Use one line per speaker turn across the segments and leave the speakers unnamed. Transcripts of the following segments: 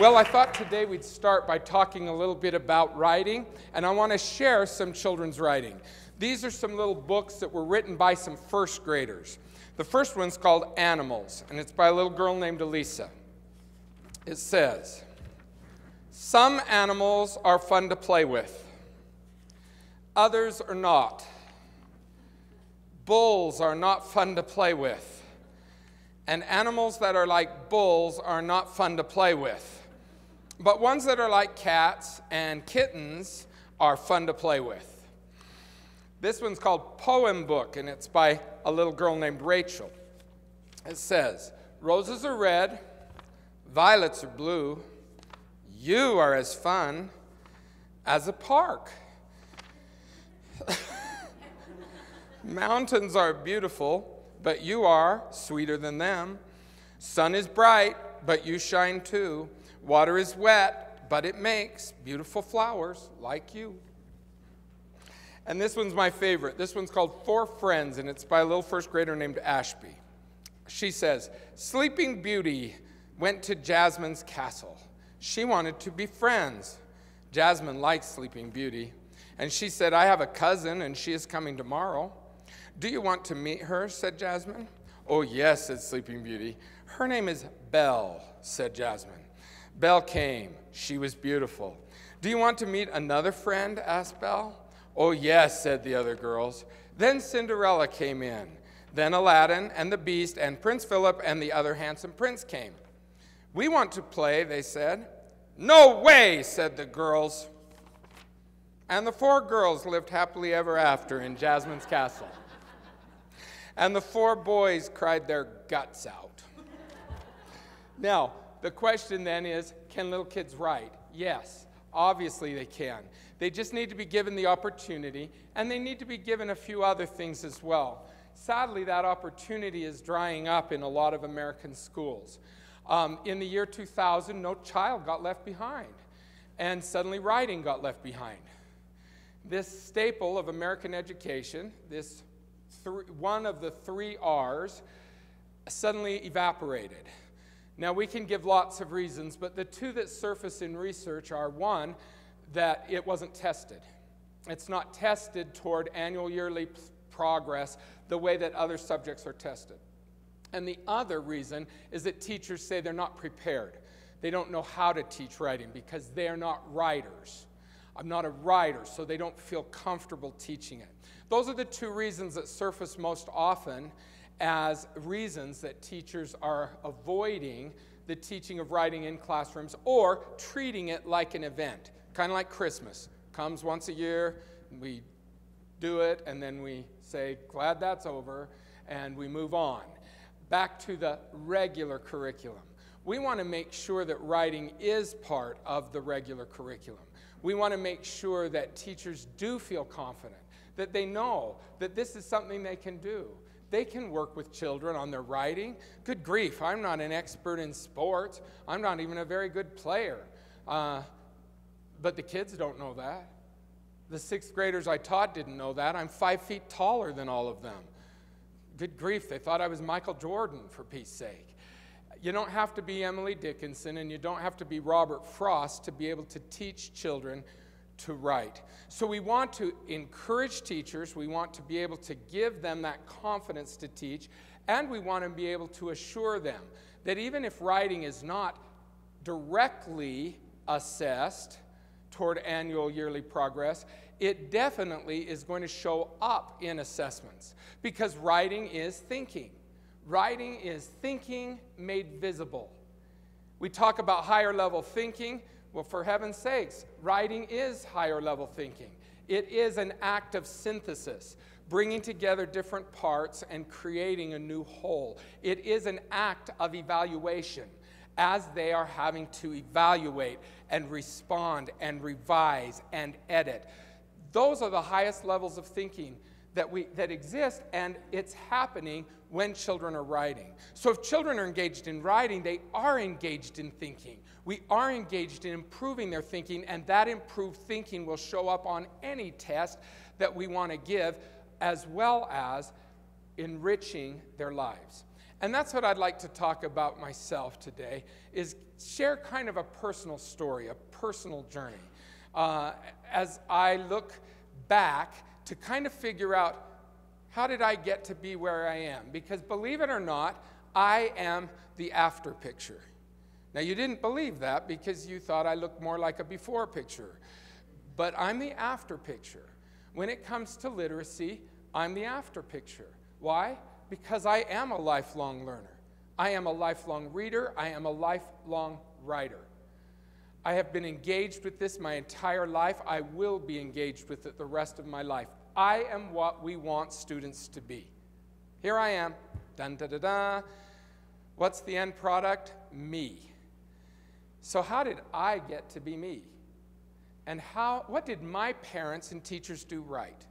Well, I thought today we'd start by talking a little bit about writing, and I want to share some children's writing. These are some little books that were written by some first graders. The first one's called Animals, and it's by a little girl named Elisa. It says, "Some animals are fun to play with. Others are not. Bulls are not fun to play with. And animals that are like bulls are not fun to play with. But ones that are like cats and kittens are fun to play with." This one's called Poem Book, and it's by a little girl named Rachel. It says, "Roses are red, violets are blue. You are as fun as a park. Mountains are beautiful, but you are sweeter than them. Sun is bright, but you shine too. Water is wet, but it makes beautiful flowers like you." And this one's my favorite. This one's called Four Friends, and it's by a little first grader named Ashby. She says, "Sleeping Beauty went to Jasmine's castle. She wanted to be friends. Jasmine likes Sleeping Beauty, and she said, 'I have a cousin, and she is coming tomorrow.' 'Do you want to meet her?' said Jasmine. 'Oh, yes,' said Sleeping Beauty. 'Her name is Belle,' said Jasmine. Belle came. She was beautiful. 'Do you want to meet another friend?' asked Belle. 'Oh, yes,' said the other girls. Then Cinderella came in. Then Aladdin and the Beast and Prince Philip and the other handsome prince came. 'We want to play,' they said. 'No way,' said the girls. And the four girls lived happily ever after in Jasmine's castle. And the four boys cried their guts out." Now, the question then is, can little kids write? Yes, obviously they can. They just need to be given the opportunity, and they need to be given a few other things as well. Sadly, that opportunity is drying up in a lot of American schools. In the year 2000, no child got left behind, and suddenly writing got left behind. This staple of American education, this one of the 3 R's, suddenly evaporated. Now, we can give lots of reasons, but the 2 that surface in research are, one, that it wasn't tested. It's not tested toward annual yearly progress the way that other subjects are tested. And the other reason is that teachers say they're not prepared. They don't know how to teach writing because they're not writers. I'm not a writer, so they don't feel comfortable teaching it. Those are the 2 reasons that surface most often as reasons that teachers are avoiding the teaching of writing in classrooms or treating it like an event, kind of like Christmas. Comes once a year, we do it, and then we say, glad that's over, and we move on. Back to the regular curriculum. We want to make sure that writing is part of the regular curriculum. We want to make sure that teachers do feel confident, that they know that this is something they can do. They can work with children on their writing. Good grief, I'm not an expert in sports. I'm not even a very good player. But the kids don't know that. The 6th graders I taught didn't know that. I'm 5 feet taller than all of them. Good grief, they thought I was Michael Jordan, for Pete's sake. You don't have to be Emily Dickinson, and you don't have to be Robert Frost to be able to teach children to write. So we want to encourage teachers, we want to be able to give them that confidence to teach, and we want to be able to assure them that even if writing is not directly assessed toward annual yearly progress, it definitely is going to show up in assessments because writing is thinking. Writing is thinking made visible. We talk about higher level thinking. Well, for heaven's sakes, writing is higher level thinking. It is an act of synthesis, bringing together different parts and creating a new whole. It is an act of evaluation as they are having to evaluate and respond and revise and edit. Those are the highest levels of thinking that exist, and it's happening when children are writing. So if children are engaged in writing, they are engaged in thinking. We are engaged in improving their thinking, and that improved thinking will show up on any test that we want to give, as well as enriching their lives. And that's what I'd like to talk about myself today, is share kind of a personal story, a personal journey. As I look back to kind of figure out, how did I get to be where I am? Because believe it or not, I am the after picture. Now, you didn't believe that because you thought I looked more like a before picture. But I'm the after picture. When it comes to literacy, I'm the after picture. Why? Because I am a lifelong learner. I am a lifelong reader. I am a lifelong writer. I have been engaged with this my entire life. I will be engaged with it the rest of my life. I am what we want students to be. Here I am. Dun, da, da, da. What's the end product? Me. So how did I get to be me? And what did my parents and teachers do right?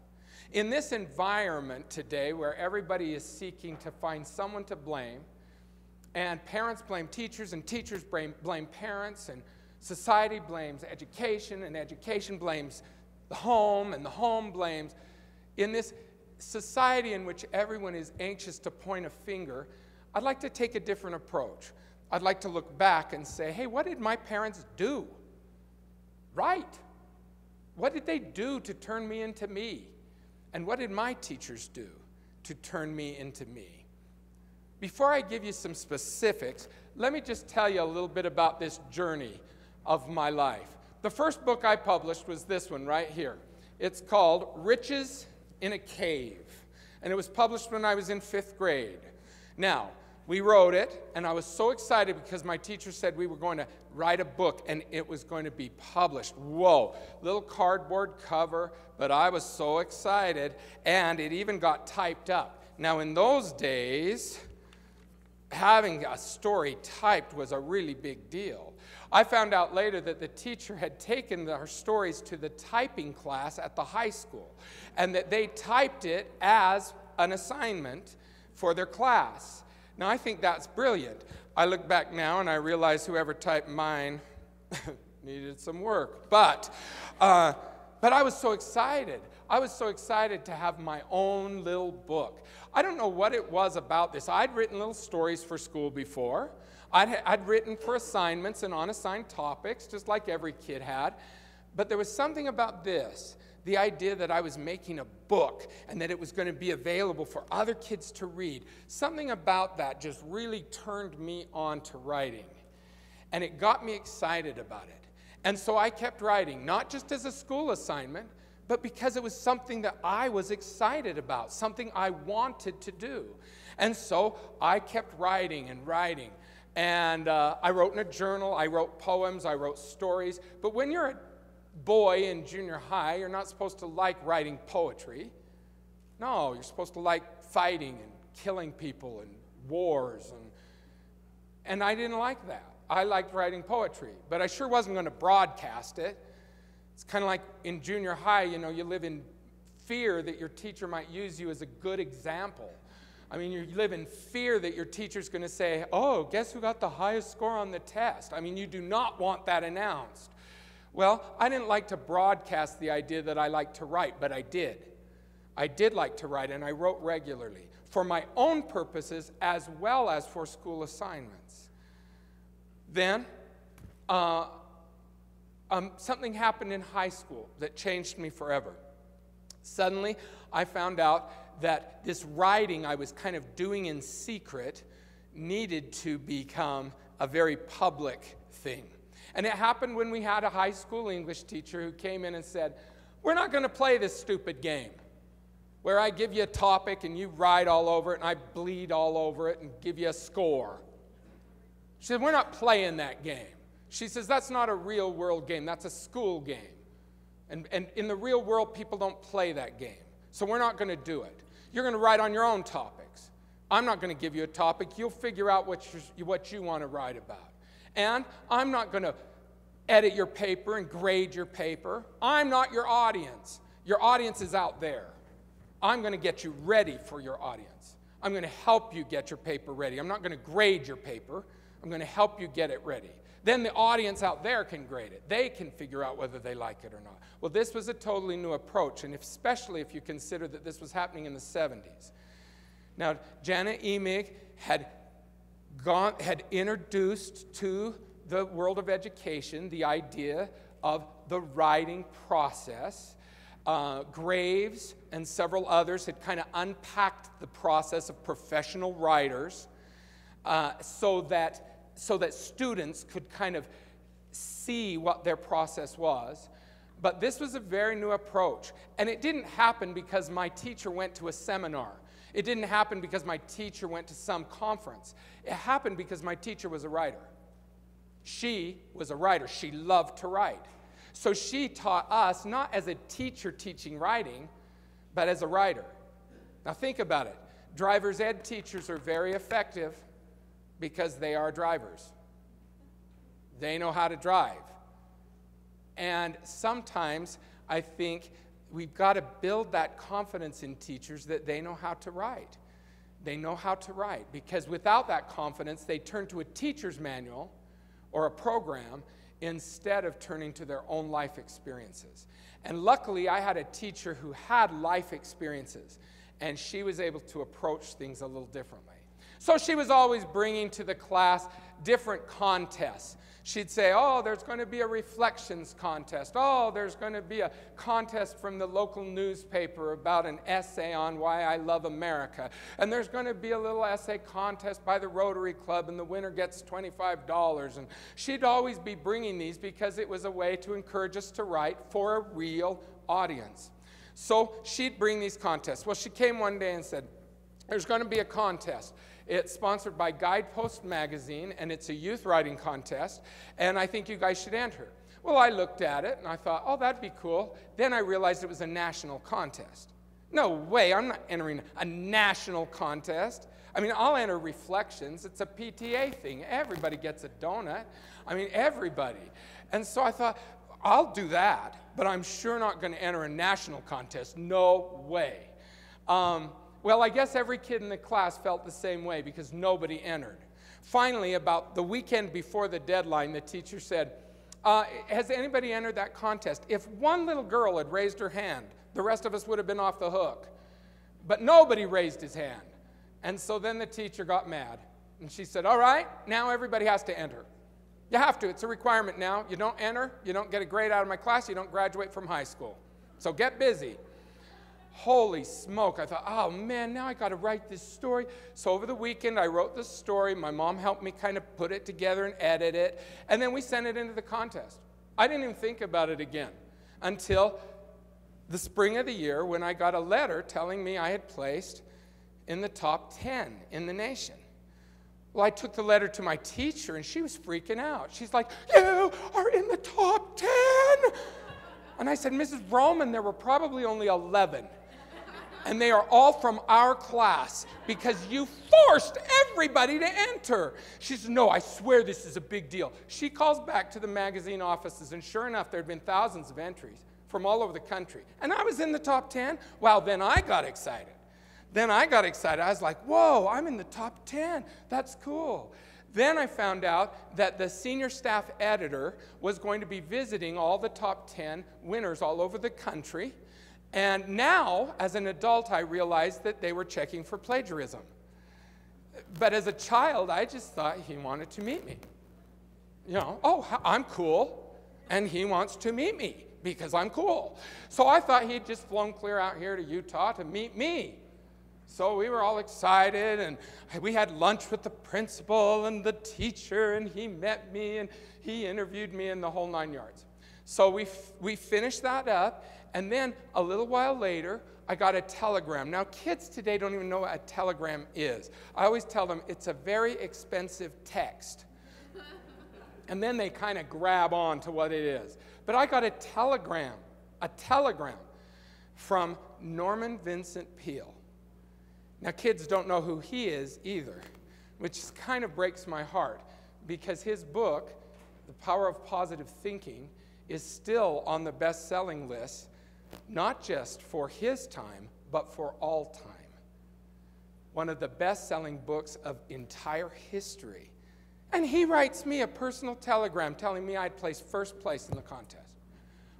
In this environment today where everybody is seeking to find someone to blame, and parents blame teachers, and teachers blame parents, and society blames education, and education blames the home, and the home blames. In this society in which everyone is anxious to point a finger, I'd like to take a different approach. I'd like to look back and say, hey, what did my parents do right? What did they do to turn me into me? And what did my teachers do to turn me into me? Before I give you some specifics, let me just tell you a little bit about this journey of my life. The first book I published was this one right here. It's called Riches in a Cave, and it was published when I was in 5th grade. Now, we wrote it, and I was so excited because my teacher said we were going to write a book, and it was going to be published. Whoa, little cardboard cover, but I was so excited, and it even got typed up. Now, in those days, having a story typed was a really big deal. I found out later that the teacher had taken our stories to the typing class at the high school, and that they typed it as an assignment for their class. Now, I think that's brilliant. I look back now and I realize whoever typed mine needed some work. But I was so excited. I was so excited to have my own little book. I don't know what it was about this. I'd written little stories for school before. I'd written for assignments and unassigned topics, just like every kid had. But there was something about this, the idea that I was making a book and that it was going to be available for other kids to read. Something about that just really turned me on to writing. And it got me excited about it. And so I kept writing, not just as a school assignment, but because it was something that I was excited about, something I wanted to do. And so I kept writing and writing. And I wrote in a journal, I wrote poems, I wrote stories. But when you're a boy in junior high, you're not supposed to like writing poetry. No, you're supposed to like fighting and killing people and wars. And I didn't like that. I liked writing poetry, but I sure wasn't going to broadcast it. It's kind of like in junior high, you know, you live in fear that your teacher might use you as a good example. I mean, you live in fear that your teacher's going to say, oh, guess who got the highest score on the test? I mean, you do not want that announced. Well, I didn't like to broadcast the idea that I liked to write, but I did. I did like to write, and I wrote regularly for my own purposes as well as for school assignments. Then, something happened in high school that changed me forever. Suddenly, I found out that this writing I was kind of doing in secret needed to become a very public thing. And it happened when we had a high school English teacher who came in and said, we're not going to play this stupid game where I give you a topic and you write all over it and I bleed all over it and give you a score. She said, we're not playing that game. She says, that's not a real world game. That's a school game. And in the real world, people don't play that game. So we're not going to do it. You're going to write on your own topics. I'm not going to give you a topic. You'll figure out what you want to write about. And I'm not going to edit your paper and grade your paper. I'm not your audience. Your audience is out there. I'm going to get you ready for your audience. I'm going to help you get your paper ready. I'm not going to grade your paper. I'm going to help you get it ready. Then the audience out there can grade it. They can figure out whether they like it or not. Well, this was a totally new approach, and especially if you consider that this was happening in the 70s. Now, Janet Emig had had introduced to the world of education the idea of the writing process. Graves and several others had kind of unpacked the process of professional writers so that students could kind of see what their process was. But this was a very new approach. And it didn't happen because my teacher went to a seminar. It didn't happen because my teacher went to some conference. It happened because my teacher was a writer. She was a writer. She loved to write. So she taught us not as a teacher teaching writing, but as a writer. Now think about it. Driver's ed teachers are very effective because they are drivers. They know how to drive. And sometimes I think we've got to build that confidence in teachers that they know how to write. They know how to write, because without that confidence, they turn to a teacher's manual or a program instead of turning to their own life experiences. And luckily, I had a teacher who had life experiences, and she was able to approach things a little differently. So she was always bringing to the class different contests. She'd say, oh, there's going to be a reflections contest. Oh, there's going to be a contest from the local newspaper about an essay on why I love America. And there's going to be a little essay contest by the Rotary Club, and the winner gets $25. And she'd always be bringing these because it was a way to encourage us to write for a real audience. So she'd bring these contests. Well, she came one day and said, there's going to be a contest. It's sponsored by Guidepost magazine, and it's a youth writing contest, and I think you guys should enter. Well, I looked at it, and I thought, oh, that'd be cool. Then I realized it was a national contest. No way, I'm not entering a national contest. I mean, I'll enter reflections. It's a PTA thing. Everybody gets a donut. I mean, everybody. And so I thought, I'll do that, but I'm sure not going to enter a national contest. No way. Well, I guess every kid in the class felt the same way because nobody entered. Finally, about the weekend before the deadline, the teacher said, has anybody entered that contest? If one little girl had raised her hand, the rest of us would have been off the hook. But nobody raised his hand. And so then the teacher got mad. And she said, all right, now everybody has to enter. You have to. It's a requirement now. You don't enter, you don't get a grade out of my class, you don't graduate from high school. So get busy. Holy smoke, I thought, oh man, now I got to write this story. So over the weekend, I wrote this story. My mom helped me kind of put it together and edit it. And then we sent it into the contest. I didn't even think about it again until the spring of the year when I got a letter telling me I had placed in the top 10 in the nation. Well, I took the letter to my teacher, and she was freaking out. She's like, you are in the top 10. And I said, Mrs. Roman, there were probably only 11. And they are all from our class because you forced everybody to enter. She said, no, I swear this is a big deal. She calls back to the magazine offices, and sure enough, there had been thousands of entries from all over the country. And I was in the top 10. Well, then I got excited. I was like, whoa, I'm in the top 10. That's cool. Then I found out that the senior staff editor was going to be visiting all the top 10 winners all over the country. And now, as an adult, I realized that they were checking for plagiarism. But as a child, I just thought he wanted to meet me. You know, oh, I'm cool, and he wants to meet me because I'm cool. So I thought he'd just flown clear out here to Utah to meet me. So we were all excited, and we had lunch with the principal and the teacher, and he met me, and he interviewed me in the whole 9 yards. So we finished that up, and then a little while later, I got a telegram. Now, kids today don't even know what a telegram is. I always tell them it's a very expensive text. And then they kind of grab on to what it is. But I got a telegram from Norman Vincent Peale. Now, kids don't know who he is either, which kind of breaks my heart because his book, The Power of Positive Thinking, is still on the best-selling list, not just for his time, but for all time. One of the best-selling books of entire history. And he writes me a personal telegram telling me I'd placed first place in the contest.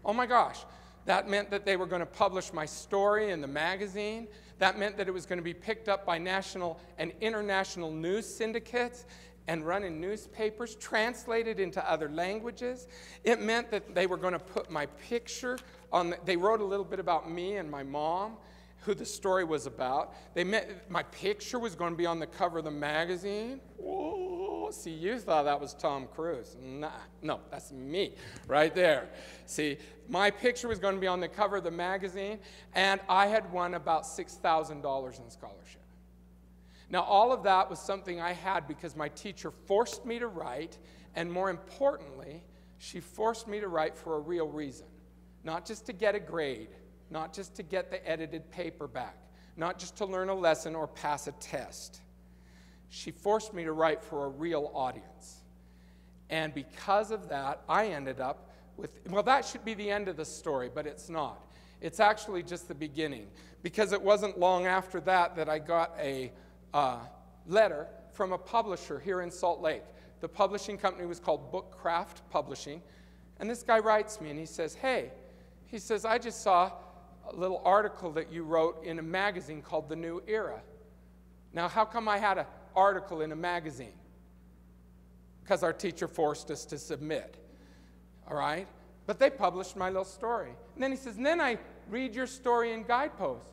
Oh my gosh. That meant that they were going to publish my story in the magazine. That meant that it was going to be picked up by national and international news syndicates. and run in newspapers, translated into other languages. It meant that they were going to put my picture on they wrote a little bit about me and my mom, who the story was about. My picture was going to be on the cover of the magazine. Whoa, see, you thought that was Tom Cruise. Nah, no, that's me right there. See, my picture was going to be on the cover of the magazine, and I had won about $6,000 in scholarship. Now, all of that was something I had because my teacher forced me to write, and more importantly, she forced me to write for a real reason. Not just to get a grade, not just to get the edited paper back, not just to learn a lesson or pass a test. She forced me to write for a real audience. And because of that, I ended up with, well, that should be the end of the story, but it's not. It's actually just the beginning, because it wasn't long after that that I got a letter from a publisher here in Salt Lake. The publishing company was called Bookcraft Publishing. And this guy writes me and he says, hey, he says, I just saw a little article that you wrote in a magazine called The New Era. Now, how come I had an article in a magazine? Because our teacher forced us to submit. All right? But they published my little story. And then he says, and then I read your story in Guidepost.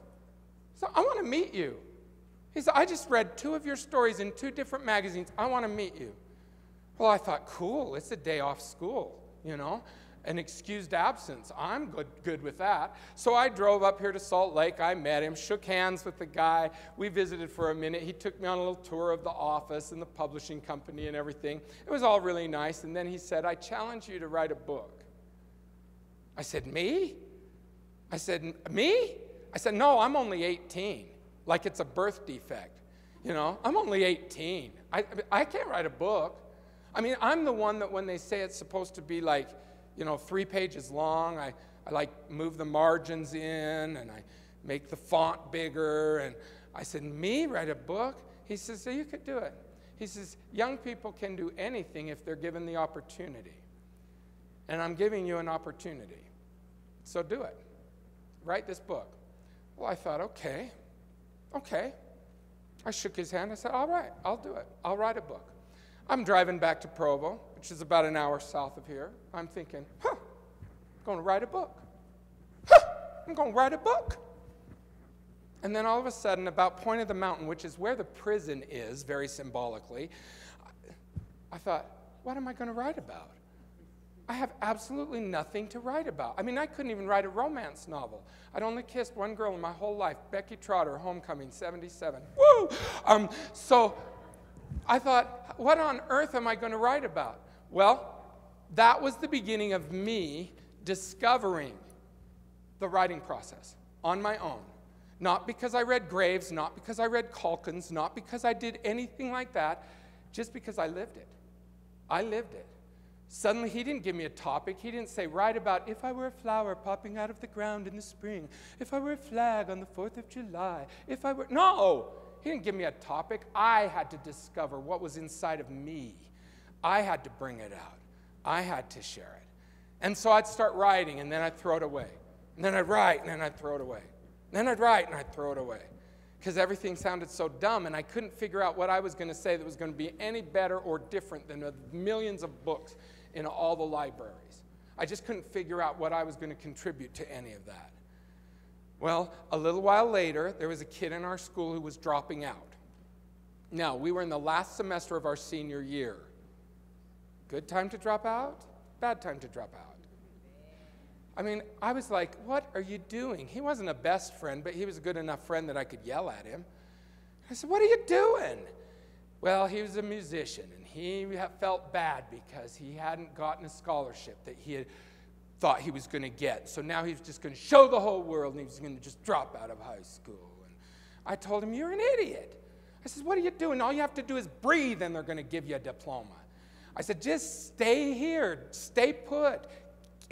So I want to meet you. He said, I just read 2 of your stories in 2 different magazines. I want to meet you. Well, I thought, cool, it's a day off school, you know, an excused absence. I'm good with that. So I drove up here to Salt Lake. I met him, shook hands with the guy. We visited for a minute. He took me on a little tour of the office and the publishing company and everything. It was all really nice. And then he said, I challenge you to write a book. I said, me? I said, me? I said, no, I'm only 18. Like it's a birth defect, you know? I'm only 18. I can't write a book. I mean, I'm the one that when they say it's supposed to be like, you know, 3 pages long, I like move the margins in and I make the font bigger. And I said, me, write a book? He says, so you could do it. He says, young people can do anything if they're given the opportunity. And I'm giving you an opportunity. So do it. Write this book. Well, I thought, okay. I shook his hand. I said, all right, I'll do it. I'll write a book. I'm driving back to Provo, which is about an hour south of here. I'm thinking, I'm going to write a book. I'm going to write a book. And then all of a sudden, about Point of the Mountain, which is where the prison is, very symbolically, I thought, what am I going to write about? I have absolutely nothing to write about. I mean, I couldn't even write a romance novel. I'd only kissed one girl in my whole life, Becky Trotter, Homecoming, 77. Woo! So I thought, what on earth am I going to write about? Well, that was the beginning of me discovering the writing process on my own. Not because I read Graves, not because I read Calkins, not because I did anything like that, just because I lived it. I lived it. Suddenly, he didn't give me a topic. He didn't say, write about if I were a flower popping out of the ground in the spring, if I were a flag on the 4th of July, if I were... No! He didn't give me a topic. I had to discover what was inside of me. I had to bring it out. I had to share it. And so I'd start writing, and then I'd throw it away. And then I'd write, and then I'd throw it away. And then I'd write, and I'd throw it away. Because everything sounded so dumb, and I couldn't figure out what I was going to say that was going to be any better or different than the millions of books in all the libraries. I just couldn't figure out what I was going to contribute to any of that. Well, a little while later, there was a kid in our school who was dropping out. Now, we were in the last semester of our senior year. Good time to drop out? Bad time to drop out. I mean, I was like, what are you doing? He wasn't a best friend, but he was a good enough friend that I could yell at him. I said, what are you doing? Well, he was a musician, and he felt bad because he hadn't gotten a scholarship that he had thought he was going to get. So now he was just going to show the whole world, and he was going to just drop out of high school. And I told him, you're an idiot. I said, what are you doing? All you have to do is breathe, and they're going to give you a diploma. I said, just stay here. Stay put.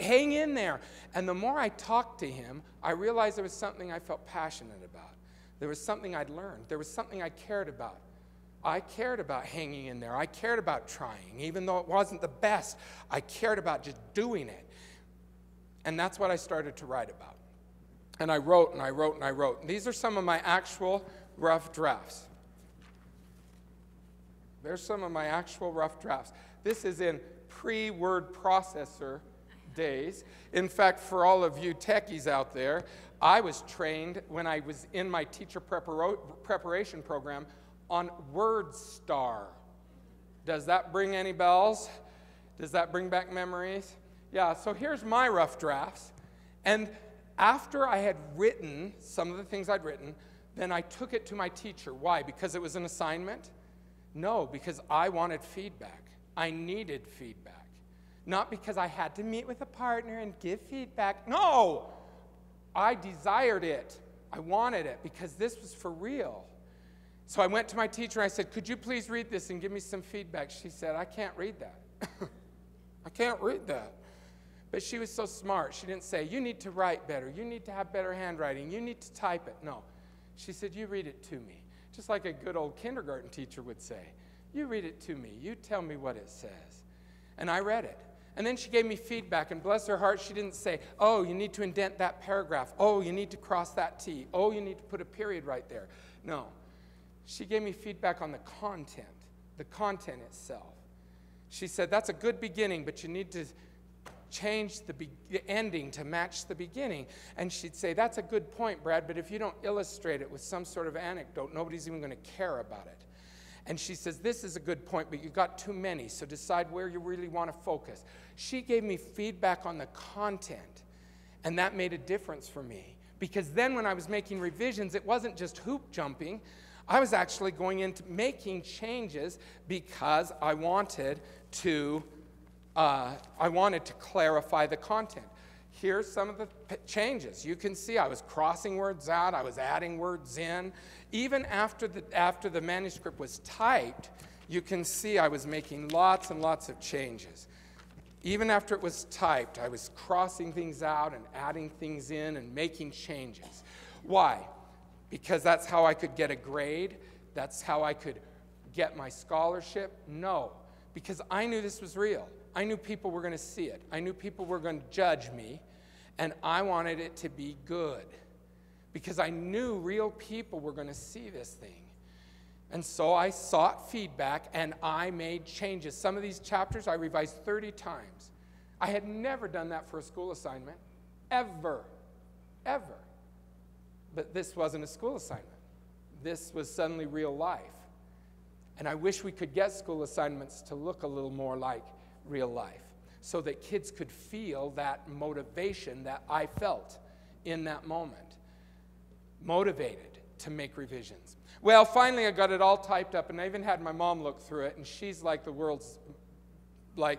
Hang in there. And the more I talked to him, I realized there was something I felt passionate about. There was something I'd learned. There was something I cared about. I cared about hanging in there. I cared about trying. Even though it wasn't the best, I cared about just doing it. And that's what I started to write about. And I wrote and I wrote and I wrote. And these are some of my actual rough drafts. There's some of my actual rough drafts. This is in pre-word processor days. In fact, for all of you techies out there, I was trained when I was in my teacher preparation program on WordStar. Does that bring any bells? Does that bring back memories? Yeah, so here's my rough drafts. And after I had written some of the things I'd written, then I took it to my teacher. Why? Because it was an assignment? No, because I wanted feedback. I needed feedback. Not because I had to meet with a partner and give feedback. No! I desired it. I wanted it because this was for real. So I went to my teacher and I said, could you please read this and give me some feedback? She said, I can't read that. I can't read that. But she was so smart. She didn't say, you need to write better. You need to have better handwriting. You need to type it. No. She said, you read it to me. Just like a good old kindergarten teacher would say. You read it to me. You tell me what it says. And I read it. And then she gave me feedback, and bless her heart, she didn't say, oh, you need to indent that paragraph. Oh, you need to cross that T. Oh, you need to put a period right there. No. She gave me feedback on the content itself. She said, that's a good beginning, but you need to change the ending to match the beginning. And she'd say, that's a good point, Brad, but if you don't illustrate it with some sort of anecdote, nobody's even going to care about it. And she says, this is a good point, but you got too many, so decide where you really want to focus. She gave me feedback on the content, and that made a difference for me. Because then when I was making revisions, it wasn't just hoop jumping. I was actually going into making changes because I wanted to clarify the content. Here's some of the changes. You can see I was crossing words out. I was adding words in. Even after the manuscript was typed, you can see I was making lots and lots of changes. Even after it was typed, I was crossing things out and adding things in and making changes. Why? Because that's how I could get a grade? That's how I could get my scholarship? No, because I knew this was real. I knew people were going to see it. I knew people were going to judge me, and I wanted it to be good because I knew real people were going to see this thing. And so I sought feedback, and I made changes. Some of these chapters I revised 30 times. I had never done that for a school assignment, ever. But this wasn't a school assignment. This was suddenly real life. And I wish we could get school assignments to look a little more like real life so that kids could feel that motivation that I felt in that moment. Motivated to make revisions. Well, finally I got it all typed up, and I even had my mom look through it, and she's like the world's,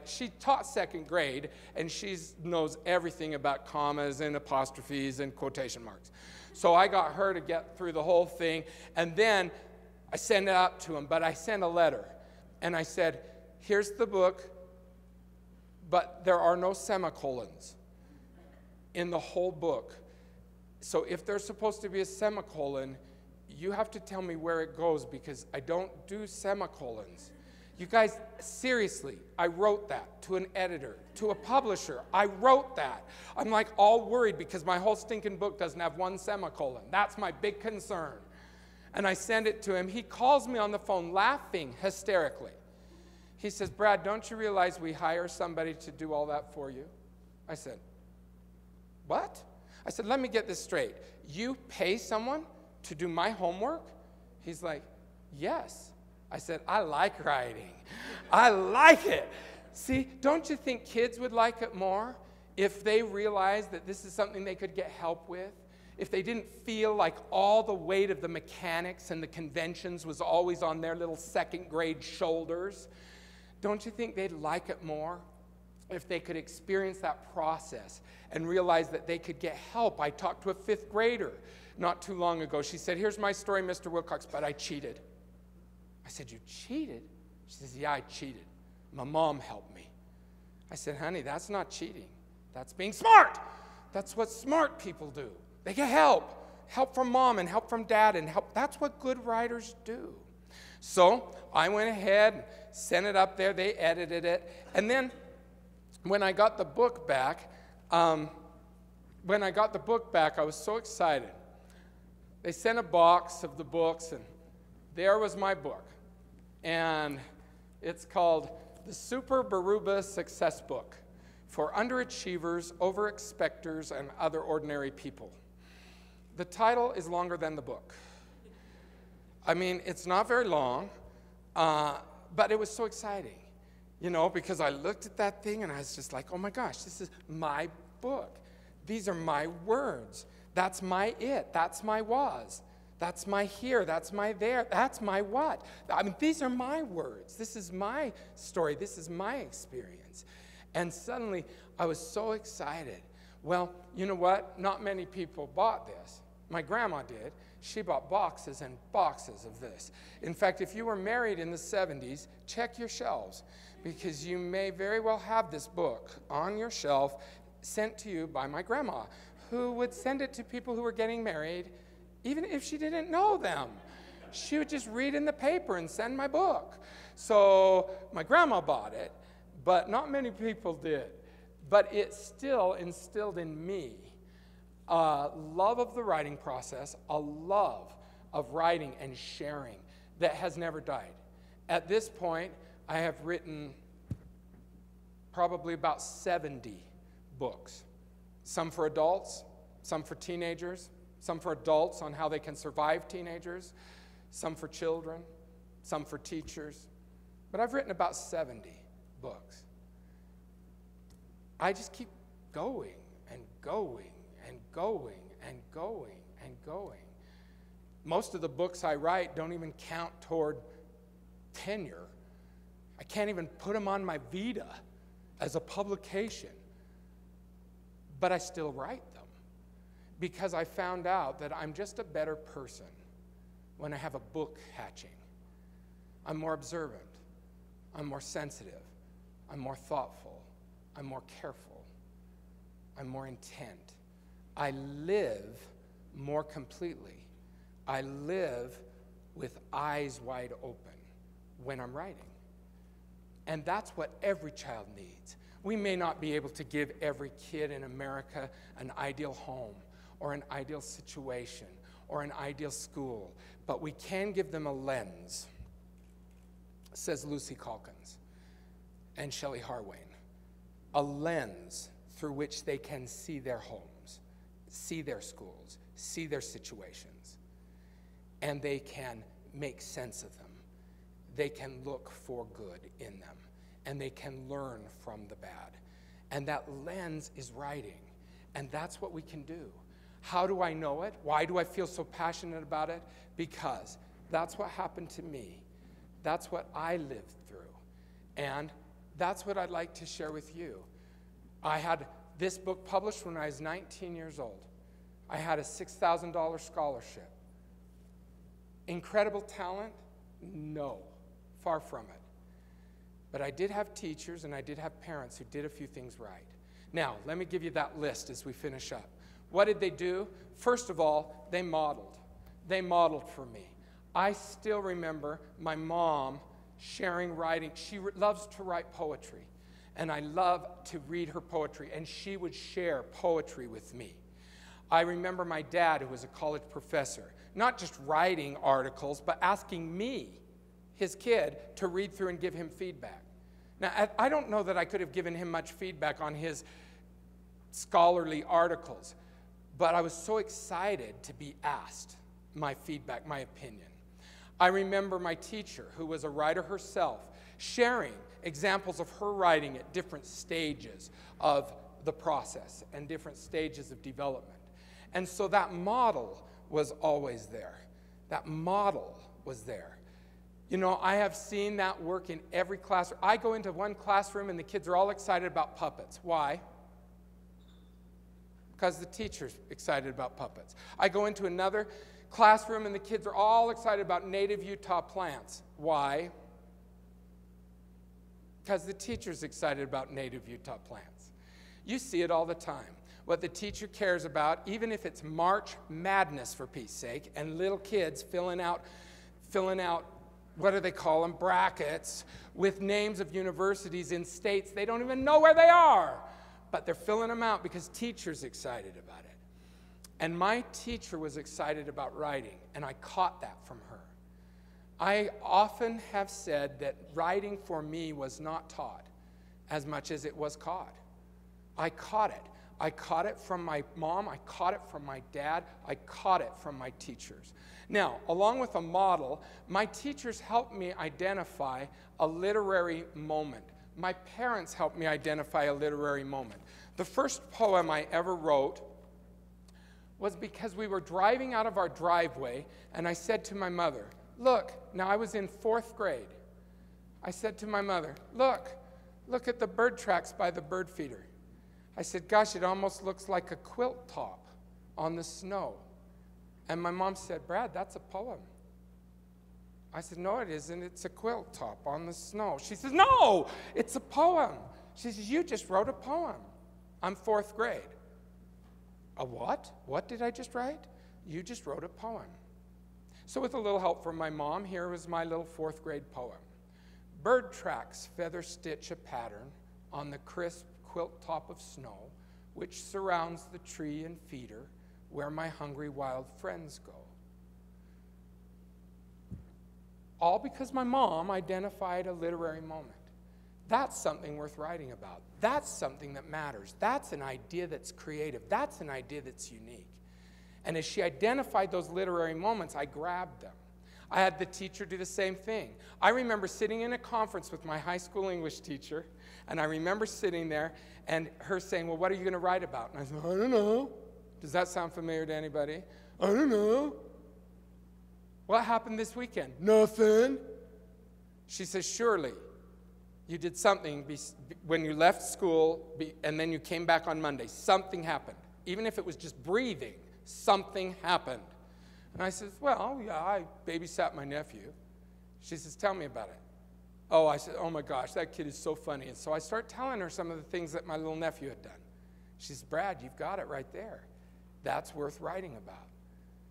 she taught second grade, and she knows everything about commas and apostrophes and quotation marks. So I got her to get through the whole thing, and then I sent it out to him, but I sent a letter, and I said, here's the book, but there are no semicolons in the whole book. So if there's supposed to be a semicolon, you have to tell me where it goes because I don't do semicolons. You guys, seriously, I wrote that to an editor, to a publisher. I wrote that. I'm like all worried because my whole stinking book doesn't have one semicolon. That's my big concern. And I send it to him. He calls me on the phone laughing hysterically. He says, Brad, don't you realize we hire somebody to do all that for you? I said, what? I said, let me get this straight. You pay someone to do my homework? He's like, yes. I said, I like writing. I like it. See, don't you think kids would like it more if they realized that this is something they could get help with? If they didn't feel like all the weight of the mechanics and the conventions was always on their little second grade shoulders? Don't you think they'd like it more if they could experience that process and realize that they could get help? I talked to a 5th grader not too long ago. She said, here's my story, Mr. Wilcox, but I cheated. I said, you cheated? She says, yeah, I cheated. My mom helped me. I said, honey, that's not cheating. That's being smart. That's what smart people do. They get help. Help from mom and help from dad and help. That's what good writers do. So I went ahead and sent it up there. They edited it. And then when I got the book back, I was so excited. They sent a box of the books, and there was my book. And It's called The Super Baruba Success Book for Underachievers, Overexpectors, and Other Ordinary People. The title is longer than the book. I mean, it's not very long, but it was so exciting, you know, because I looked at that thing and I was just like, oh my gosh, this is my book. These are my words. That's my it. That's my was. That's my here. That's my there. That's my what. I mean, these are my words. This is my story. This is my experience. And suddenly, I was so excited. Well, you know what? Not many people bought this. My grandma did. She bought boxes and boxes of this. In fact, if you were married in the 70s, check your shelves, because you may very well have this book on your shelf sent to you by my grandma, who would send it to people who were getting married, even if she didn't know them. She would just read in the paper and send my book. So my grandma bought it, but not many people did. But it still instilled in me a love of the writing process, a love of writing and sharing that has never died. At this point, I have written probably about 70 books. Some for adults, some for teenagers, some for adults on how they can survive teenagers, some for children, some for teachers. But I've written about 70 books. I just keep going and going and going and going and going. Most of the books I write don't even count toward tenure. I can't even put them on my Vita as a publication. But I still write them, because I found out that I'm just a better person when I have a book hatching. I'm more observant. I'm more sensitive. I'm more thoughtful. I'm more careful. I'm more intent. I live more completely. I live with eyes wide open when I'm writing. And that's what every child needs. We may not be able to give every kid in America an ideal home or an ideal situation or an ideal school, but we can give them a lens, says Lucy Calkins and Shelley Harwain, a lens through which they can see their homes, see their schools, see their situations, and they can make sense of them. They can look for good in them, and they can learn from the bad. And that lens is writing, and that's what we can do. How do I know it? Why do I feel so passionate about it? Because that's what happened to me. That's what I lived through. And that's what I'd like to share with you. I had this book published when I was 19 years old. I had a $6,000 scholarship. Incredible talent? No, far from it. But I did have teachers and I did have parents who did a few things right. Now, let me give you that list as we finish up. What did they do? First of all, they modeled. They modeled for me. I still remember my mom sharing writing. She loves to write poetry, and I love to read her poetry, and she would share poetry with me. I remember my dad, who was a college professor, not just writing articles, but asking me, his kid, to read through and give him feedback. Now, I don't know that I could have given him much feedback on his scholarly articles, but I was so excited to be asked my feedback, my opinion. I remember my teacher, who was a writer herself, sharing examples of her writing at different stages of the process and different stages of development. And so that model was always there. That model was there. You know, I have seen that work in every classroom. I go into one classroom and the kids are all excited about puppets. Why? Because the teacher's excited about puppets. I go into another classroom and the kids are all excited about native Utah plants. Why? Because the teacher's excited about native Utah plants. You see it all the time. What the teacher cares about, even if it's March Madness, for Pete's sake, and little kids filling out, what do they call them, brackets, with names of universities in states they don't even know where they are, but they're filling them out because teacher's excited about it. And my teacher was excited about writing, and I caught that from her. I often have said that writing for me was not taught as much as it was caught. I caught it. I caught it from my mom. I caught it from my dad. I caught it from my teachers. Now, along with a model, my teachers helped me identify a literary moment. My parents helped me identify a literary moment. The first poem I ever wrote was because we were driving out of our driveway, and I said to my mother, look, now I was in 4th grade. I said to my mother, look at the bird tracks by the bird feeder. I said, gosh, it almost looks like a quilt top on the snow. And my mom said, Brad, that's a poem. I said, no, it isn't. It's a quilt top on the snow. She says, no, it's a poem. She says, you just wrote a poem. I'm 4th grade. A what? What did I just write? You just wrote a poem. So with a little help from my mom, here was my little 4th grade poem. Bird tracks feather stitch a pattern on the crisp quilt top of snow, which surrounds the tree and feeder where my hungry wild friends go. All because my mom identified a literary moment. That's something worth writing about. That's something that matters. That's an idea that's creative. That's an idea that's unique. And as she identified those literary moments, I grabbed them. I had the teacher do the same thing. I remember sitting in a conference with my high school English teacher, and I remember sitting there and her saying, well, what are you going to write about? And I said, I don't know. Does that sound familiar to anybody? I don't know. What happened this weekend? Nothing. She says, surely you did something when you left school and then you came back on Monday. Something happened. Even if it was just breathing, something happened. And I says, well, yeah, I babysat my nephew. She says, tell me about it. Oh, I said, oh my gosh, that kid is so funny. And so I start telling her some of the things that my little nephew had done. She says, Brad, you've got it right there. That's worth writing about.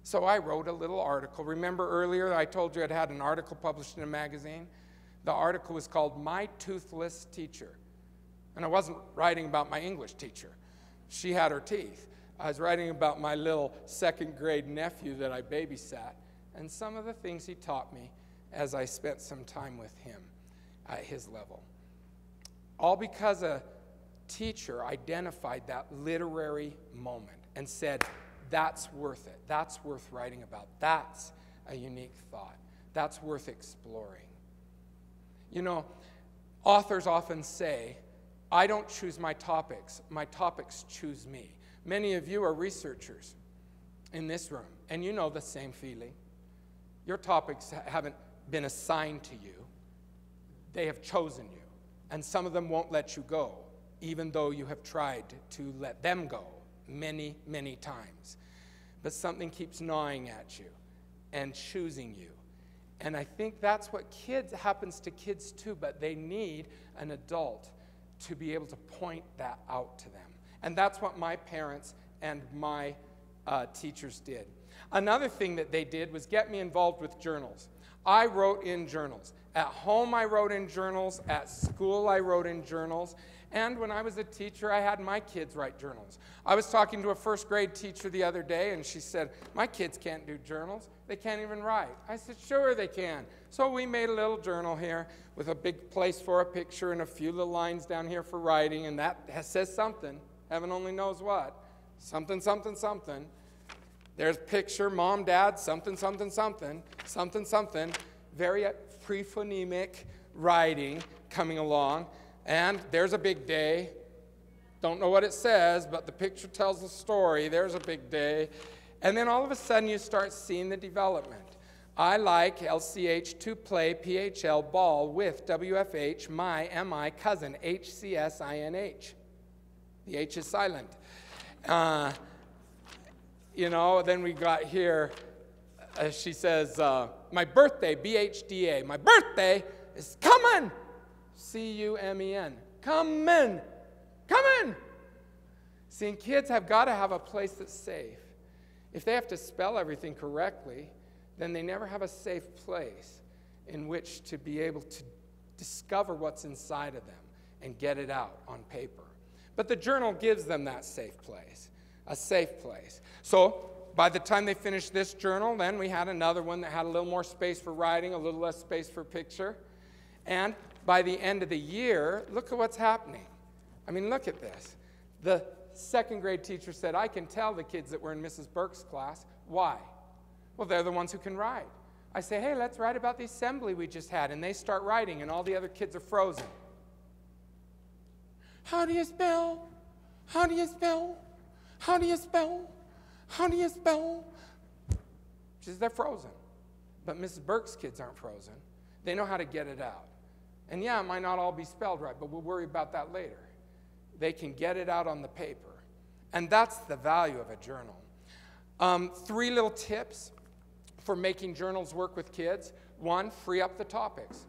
So I wrote a little article. Remember earlier I told you I'd had an article published in a magazine? The article was called My Toothless Teacher. And I wasn't writing about my English teacher. She had her teeth. I was writing about my little 2nd grade nephew that I babysat and some of the things he taught me as I spent some time with him at his level. All because a teacher identified that literary moment and said, that's worth it. That's worth writing about. That's a unique thought. That's worth exploring. You know, authors often say, I don't choose my topics choose me. Many of you are researchers in this room, and you know the same feeling. Your topics haven't been assigned to you. They have chosen you, and some of them won't let you go, even though you have tried to let them go many, many times. But something keeps gnawing at you and choosing you. And I think that's what happens to kids too, but they need an adult to be able to point that out to them. And that's what my parents and my teachers did. Another thing that they did was get me involved with journals. I wrote in journals. At home I wrote in journals. At school I wrote in journals. And when I was a teacher, I had my kids write journals. I was talking to a 1st grade teacher the other day, and she said, my kids can't do journals. They can't even write. I said, sure they can. So we made a little journal here with a big place for a picture and a few little lines down here for writing, and that says something. Heaven only knows what. Something, something, something. There's picture, mom, dad, something, something, something, something, something. Very pre-phonemic writing coming along. And there's a big day. Don't know what it says, but the picture tells the story. There's a big day. And then all of a sudden you start seeing the development. I like LCH to play PHL ball with WFH, my MI cousin, HCSINH. The H is silent. You know, then we got here, she says, my birthday, BHDA. My birthday is coming. C-U-M-E-N. Come in. See, and kids have got to have a place that's safe. If they have to spell everything correctly, then they never have a safe place in which to be able to discover what's inside of them and get it out on paper. But the journal gives them that safe place, a safe place. So by the time they finished this journal, then we had another one that had a little more space for writing, a little less space for picture. And by the end of the year, look at what's happening. I mean, look at this. The second grade teacher said, I can tell the kids that were in Mrs. Burke's class. Why? Well, they're the ones who can write. I say, hey, let's write about the assembly we just had. And they start writing, and all the other kids are frozen. How do you spell? How do you spell? How do you spell? How do you spell? She says, they're frozen. But Mrs. Burke's kids aren't frozen. They know how to get it out. And yeah, it might not all be spelled right, but we'll worry about that later. They can get it out on the paper. And that's the value of a journal. 3 little tips for making journals work with kids. 1, free up the topics.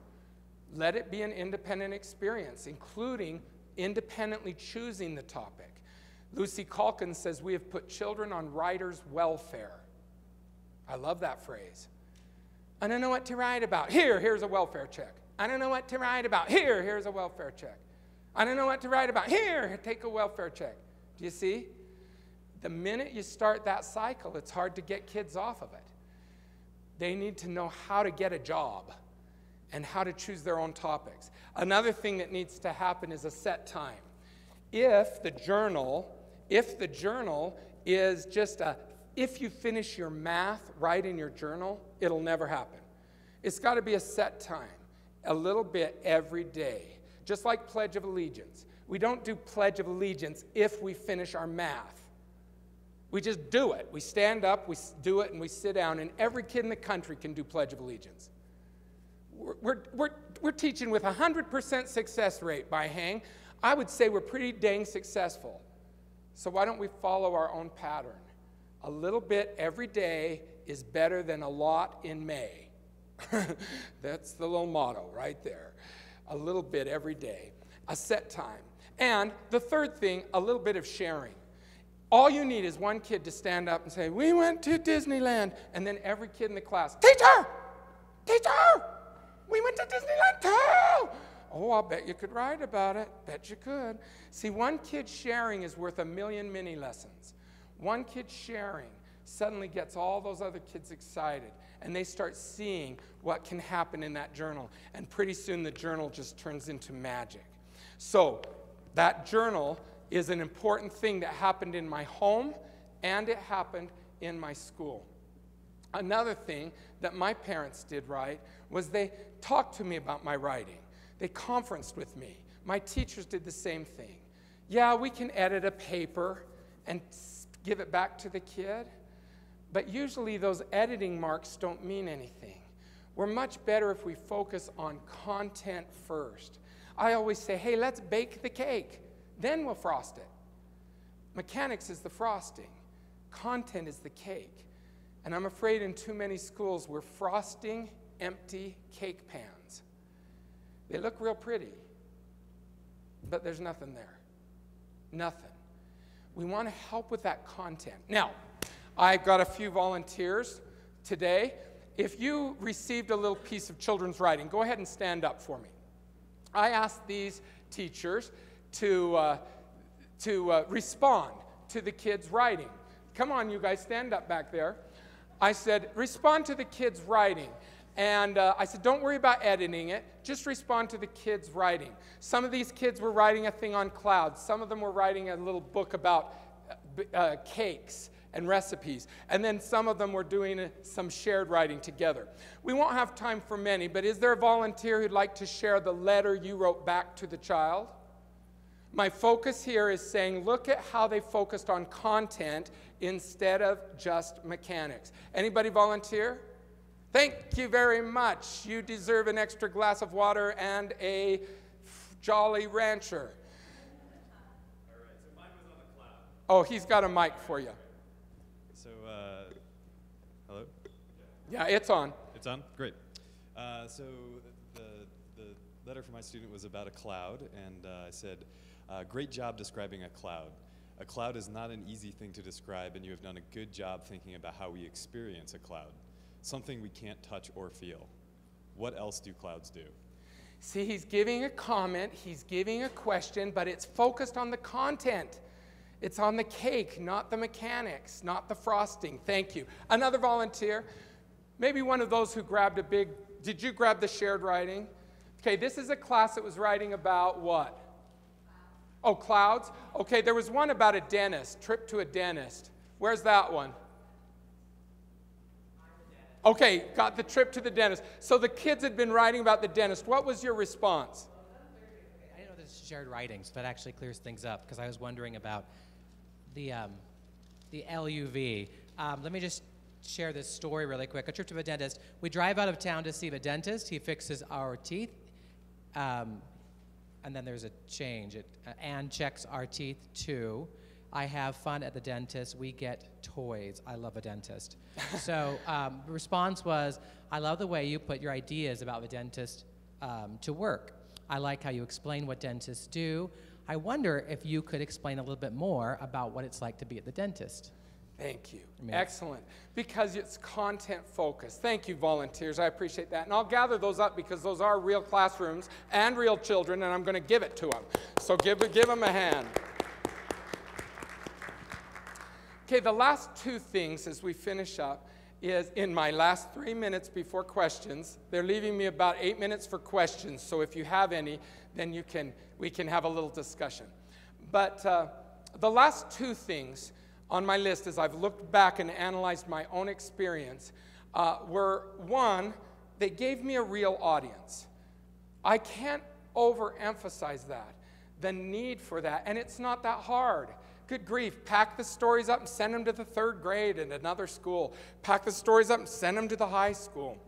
Let it be an independent experience, including independently choosing the topic. Lucy Calkins says, we have put children on writers' welfare. I love that phrase. I don't know what to write about. Here's a welfare check. I don't know what to write about. Here's a welfare check. I don't know what to write about. Here, take a welfare check. Do you see? The minute you start that cycle, it's hard to get kids off of it. They need to know how to get a job and how to choose their own topics. Another thing that needs to happen is a set time. If the journal is just if you finish your math right in your journal, it'll never happen. It's got to be a set time, a little bit every day. Just like Pledge of Allegiance. We don't do Pledge of Allegiance if we finish our math. We just do it. We stand up, we do it, and we sit down, and every kid in the country can do Pledge of Allegiance. We're teaching with 100% success rate by hang. I would say we're pretty dang successful. So why don't we follow our own pattern? A little bit every day is better than a lot in May. That's the little motto right there. A little bit every day. A set time. And the third thing, a little bit of sharing. All you need is one kid to stand up and say, we went to Disneyland. And then every kid in the class, teacher! Teacher! We went to Disneyland too! Oh, I'll bet you could write about it. Bet you could. See, one kid sharing is worth 1,000,000 mini lessons. One kid sharing suddenly gets all those other kids excited, and they start seeing what can happen in that journal. And pretty soon the journal just turns into magic. So that journal is an important thing that happened in my home, and it happened in my school. Another thing that my parents did right was they talked to me about my writing. They conferenced with me. My teachers did the same thing. Yeah, we can edit a paper and give it back to the kid, but usually those editing marks don't mean anything. We're much better if we focus on content first. I always say, hey, let's bake the cake, then we'll frost it. Mechanics is the frosting. Content is the cake. And I'm afraid in too many schools we're frosting empty cake pans. They look real pretty, but there's nothing there. Nothing. We want to help with that content. Now, I've got a few volunteers today. If you received a little piece of children's writing, go ahead and stand up for me. I asked these teachers to respond to the kids' writing. Come on, you guys, stand up back there. I said, respond to the kids' writing. And I said, don't worry about editing it. Just respond to the kids' writing. Some of these kids were writing a thing on clouds. Some of them were writing a little book about cakes and recipes. And then some of them were doing some shared writing together. We won't have time for many, but is there a volunteer who'd like to share the letter you wrote back to the child? My focus here is saying, look at how they focused on content instead of just mechanics. Anybody volunteer? Thank you very much. You deserve an extra glass of water and a Jolly Rancher.
All right, so mine was on the cloud.
Oh, he's got a mic for you.
So, hello?
Yeah, it's on.
It's on? Great. So the letter from my student was about a cloud, and I said, great job describing a cloud. A cloud is not an easy thing to describe, and you have done a good job thinking about how we experience a cloud. Something we can't touch or feel. What else do clouds do?
See, he's giving a comment, he's giving a question, but it's focused on the content. It's on the cake, not the mechanics, not the frosting. Thank you. Another volunteer, maybe one of those who grabbed a big, did you grab the shared writing? Okay, this is a class that was writing about what? Oh, clouds? Okay, there was one about a dentist, trip to a dentist. Where's that one? Okay, got the trip to the dentist. So the kids had been writing about the dentist. What was your response?
I didn't know this is shared writing, so that actually clears things up, because I was wondering about the LUV. Let me just share this story really quick. A trip to a dentist. We drive out of town to see the dentist. He fixes our teeth. And then there's a change. Anne checks our teeth too. I have fun at the dentist. We get toys. I love a dentist. So the response was, I love the way you put your ideas about the dentist to work. I like how you explain what dentists do. I wonder if you could explain a little bit more about what it's like to be at the dentist.
Thank you. Excellent. Because it's content focused. Thank you, volunteers. I appreciate that. And I'll gather those up because those are real classrooms and real children, and I'm going to give it to them. So give them a hand. Okay, the last two things as we finish up is in my last 3 minutes before questions. They're leaving me about 8 minutes for questions, so if you have any, then we can have a little discussion. But the last two things on my list as I've looked back and analyzed my own experience were, one, they gave me a real audience. I can't overemphasize that, the need for that, and it's not that hard. Good grief, pack the stories up and send them to the 3rd grade in another school. Pack the stories up and send them to the high school.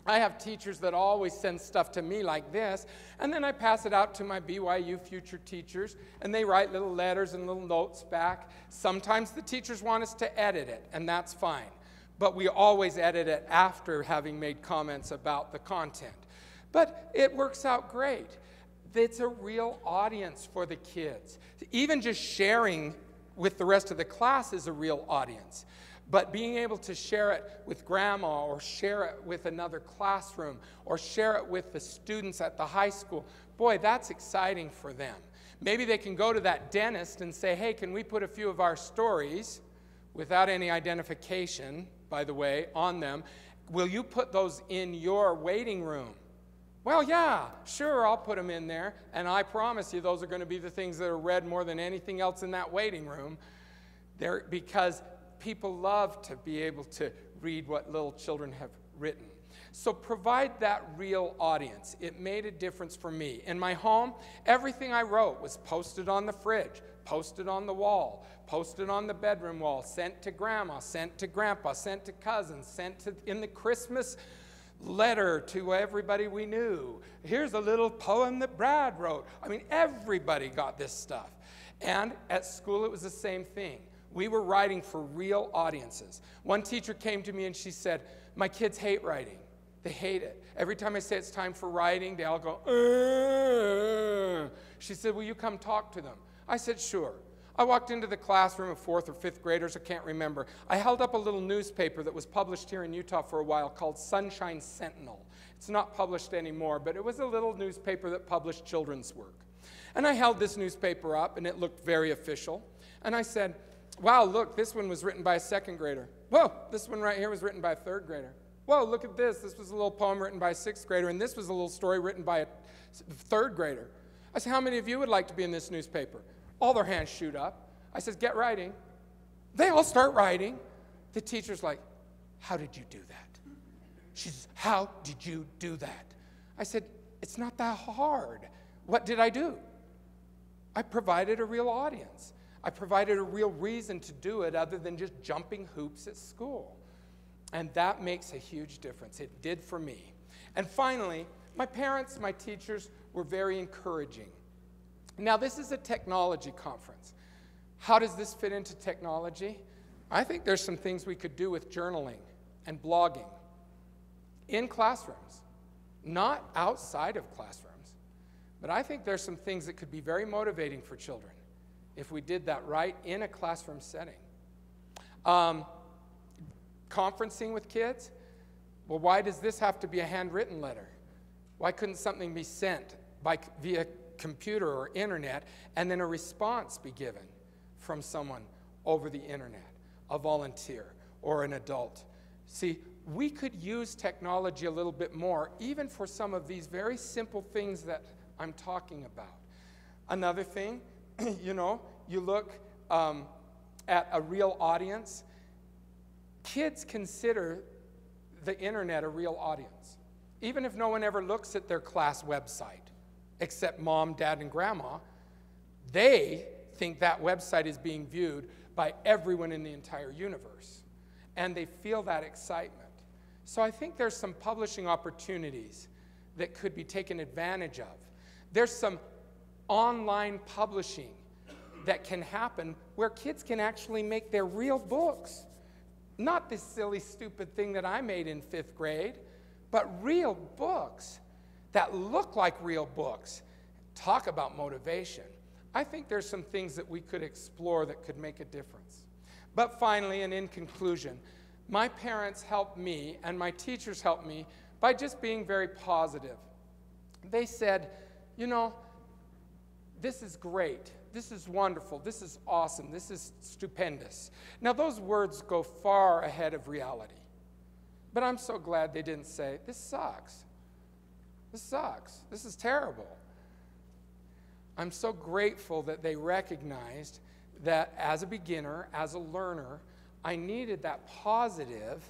I have teachers that always send stuff to me like this, and then I pass it out to my BYU future teachers, and they write little letters and little notes back. Sometimes the teachers want us to edit it, and that's fine. But we always edit it after having made comments about the content. But it works out great. It's a real audience for the kids. Even just sharing with the rest of the class is a real audience. But being able to share it with grandma or share it with another classroom or share it with the students at the high school, boy, that's exciting for them. Maybe they can go to that dentist and say, hey, can we put a few of our stories, without any identification, by the way, on them? Will you put those in your waiting room? Well, yeah, sure, I'll put them in there, and I promise you those are going to be the things that are read more than anything else in that waiting room. Because people love to be able to read what little children have written. So provide that real audience. It made a difference for me. In my home, everything I wrote was posted on the fridge, posted on the wall, posted on the bedroom wall, sent to grandma, sent to grandpa, sent to cousins, in the Christmas letter to everybody we knew. Here's a little poem that Brad wrote. I mean, everybody got this stuff. And at school, it was the same thing. We were writing for real audiences. One teacher came to me and she said, my kids hate writing. They hate it. Every time I say it's time for writing, they all go, Ugh. She said, will you come talk to them? I said, sure. I walked into the classroom of 4th or 5th graders, I can't remember. I held up a little newspaper that was published here in Utah for a while called Sunshine Sentinel. It's not published anymore, but it was a little newspaper that published children's work. And I held this newspaper up, and it looked very official. And I said, wow, look, this one was written by a 2nd grader. Whoa, this one right here was written by a 3rd grader. Whoa, look at this. This was a little poem written by a 6th grader, and this was a little story written by a 3rd grader. I said, how many of you would like to be in this newspaper? All their hands shoot up. I said, get writing. They all start writing. The teacher's like, how did you do that? She says, how did you do that? I said, it's not that hard. What did I do? I provided a real audience. I provided a real reason to do it other than just jumping hoops at school. And that makes a huge difference. It did for me. And finally, my parents, my teachers were very encouraging. Now, this is a technology conference. How does this fit into technology? I think there's some things we could do with journaling and blogging in classrooms, not outside of classrooms. But I think there's some things that could be very motivating for children if we did that right in a classroom setting. Conferencing with kids? Well, why does this have to be a handwritten letter? Why couldn't something be sent via computer or internet and then a response be given from someone over the internet, a volunteer or an adult. See, we could use technology a little bit more, even for some of these very simple things that I'm talking about. Another thing, you know, you look at a real audience. Kids consider the internet a real audience, even if no one ever looks at their class website, except mom, dad, and grandma. They think that website is being viewed by everyone in the entire universe, and they feel that excitement. So I think there's some publishing opportunities that could be taken advantage of. There's some online publishing that can happen where kids can actually make their real books. Not this silly, stupid thing that I made in 5th grade, but real books that look like real books. Talk about motivation. I think there's some things that we could explore that could make a difference. But finally, and in conclusion, my parents helped me and my teachers helped me by just being very positive. They said, you know, this is great. This is wonderful. This is awesome. This is stupendous. Now, those words go far ahead of reality. But I'm so glad they didn't say, this sucks. This sucks. This is terrible. I'm so grateful that they recognized that as a beginner, as a learner, I needed that positive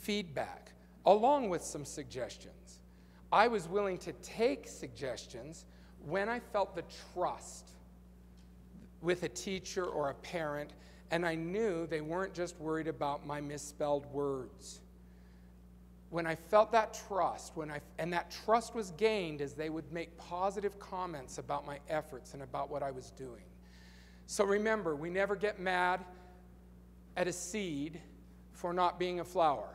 feedback along with some suggestions. I was willing to take suggestions when I felt the trust with a teacher or a parent, and I knew they weren't just worried about my misspelled words. When I felt that trust, and that trust was gained as they would make positive comments about my efforts and about what I was doing. So remember, we never get mad at a seed for not being a flower.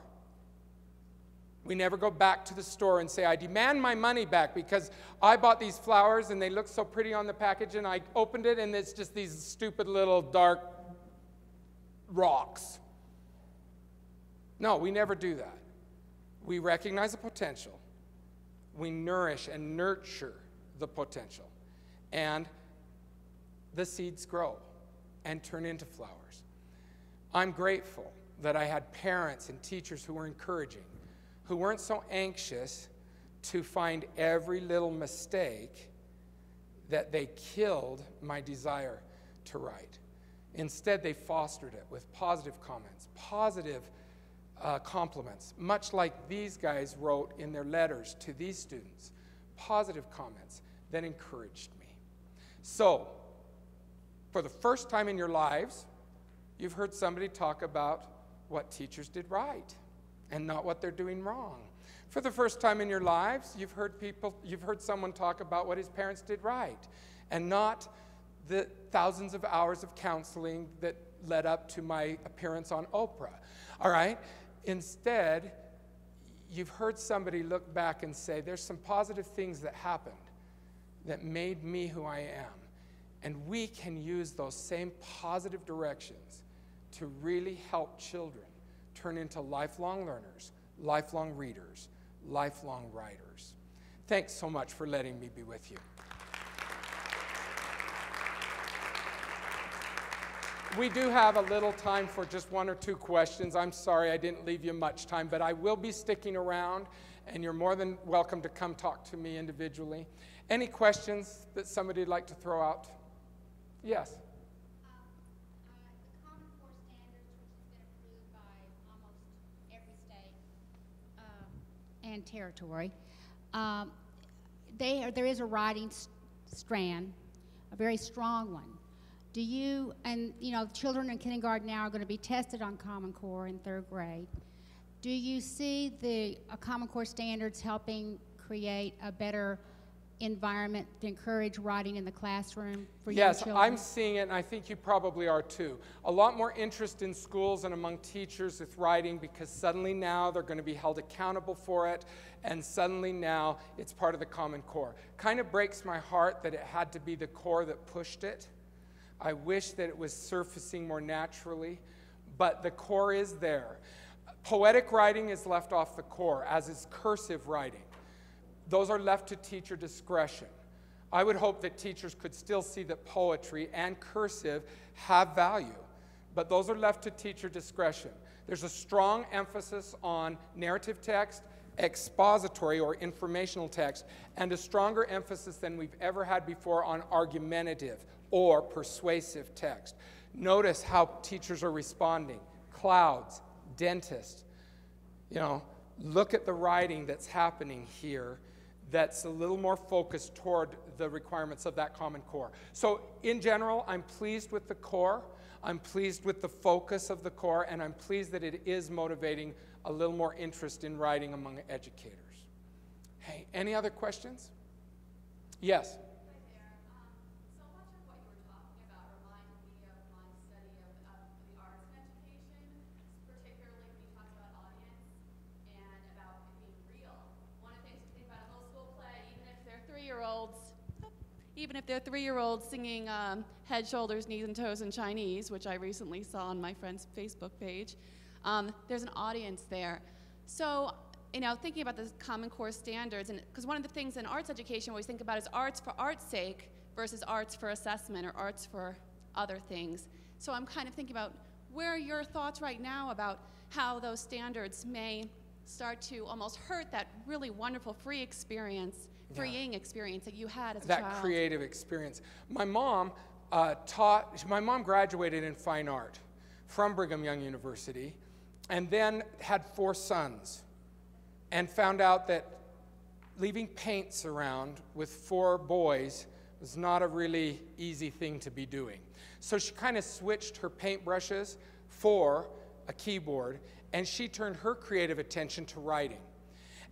We never go back to the store and say, I demand my money back because I bought these flowers and they look so pretty on the package and I opened it and it's just these stupid little dark rocks. No, we never do that. We recognize the potential. We nourish and nurture the potential. And the seeds grow and turn into flowers. I'm grateful that I had parents and teachers who were encouraging, who weren't so anxious to find every little mistake that they killed my desire to write. Instead, they fostered it with positive comments, positive compliments, much like these guys wrote in their letters to these students, positive comments that encouraged me. So, for the first time in your lives, you've heard somebody talk about what teachers did right and not what they're doing wrong. For the first time in your lives, you've heard someone talk about what his parents did right and not the thousands of hours of counseling that led up to my appearance on Oprah. All right? Instead, you've heard somebody look back and say, there's some positive things that happened that made me who I am. And we can use those same positive directions to really help children turn into lifelong learners, lifelong readers, lifelong writers. Thanks so much for letting me be with you. We do have a little time for just one or two questions. I'm sorry I didn't leave you much time, but I will be sticking around, and you're more than welcome to come talk to me individually. Any questions that somebody would like to throw out? Yes?
The Common Core standards, which has been approved by almost every state and territory, there is a writing strand, a very strong one. Do you, and you know, children in kindergarten now are going to be tested on Common Core in 3rd grade. Do you see the Common Core standards helping create a better environment to encourage writing in the classroom for young children?
Yes, I'm seeing it, and I think you probably are too. A lot more interest in schools and among teachers with writing because suddenly now they're going to be held accountable for it, and suddenly now it's part of the Common Core. Kind of breaks my heart that it had to be the core that pushed it. I wish that it was surfacing more naturally, but the core is there. Poetic writing is left off the core, as is cursive writing. Those are left to teacher discretion. I would hope that teachers could still see that poetry and cursive have value, but those are left to teacher discretion. There's a strong emphasis on narrative text, expository or informational text, and a stronger emphasis than we've ever had before on argumentative or persuasive text. Notice how teachers are responding. Clouds, dentist. Look at the writing that's happening here that's a little more focused toward the requirements of that Common Core. So in general, I'm pleased with the core. I'm pleased with the focus of the core, and I'm pleased that it is motivating a little more interest in writing among educators. Hey, any other questions? Yes?
So much of what you were talking about reminded me of my study of the arts in education, particularly when you talked about audience and about it being real. One of the things you think about a middle school play, even if they're three-year-olds singing Head, Shoulders, Knees, and Toes in Chinese, which I recently saw on my friend's Facebook page, there's an audience there. So, thinking about the Common Core standards, and because one of the things in arts education we always think about is arts for art's sake versus arts for assessment or arts for other things. So I'm kind of thinking about where are your thoughts right now about how those standards may start to almost hurt that really wonderful freeing experience that you had as a child.
That creative experience. My mom graduated in fine art from Brigham Young University, and then had 4 sons, and found out that leaving paints around with 4 boys was not a really easy thing to be doing. So she kind of switched her paintbrushes for a keyboard, and she turned her creative attention to writing.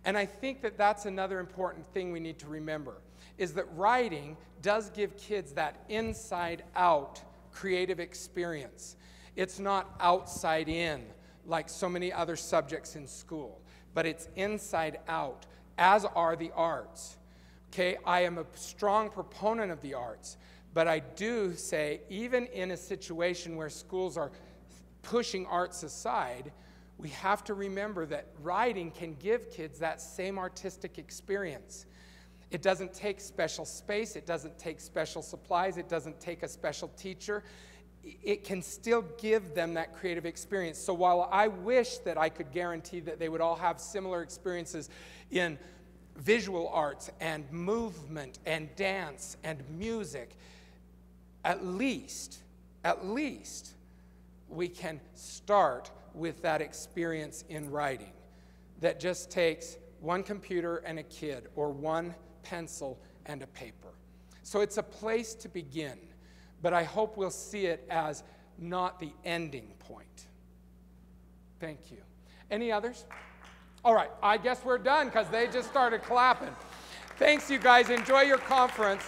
And I think that that's another important thing we need to remember, is that writing does give kids that inside-out creative experience. It's not outside in, like so many other subjects in school, but it's inside out, as are the arts. Okay, I am a strong proponent of the arts, but I do say, even in a situation where schools are pushing arts aside, we have to remember that writing can give kids that same artistic experience. It doesn't take special space, it doesn't take special supplies, it doesn't take a special teacher. It can still give them that creative experience. So while I wish that I could guarantee that they would all have similar experiences in visual arts and movement and dance and music, at least we can start with that experience in writing that just takes one computer and a kid, or one pencil and a paper. So it's a place to begin. But I hope we'll see it as not the ending point. Thank you. Any others? All right, I guess we're done because they just started clapping. Thanks, you guys. Enjoy your conference.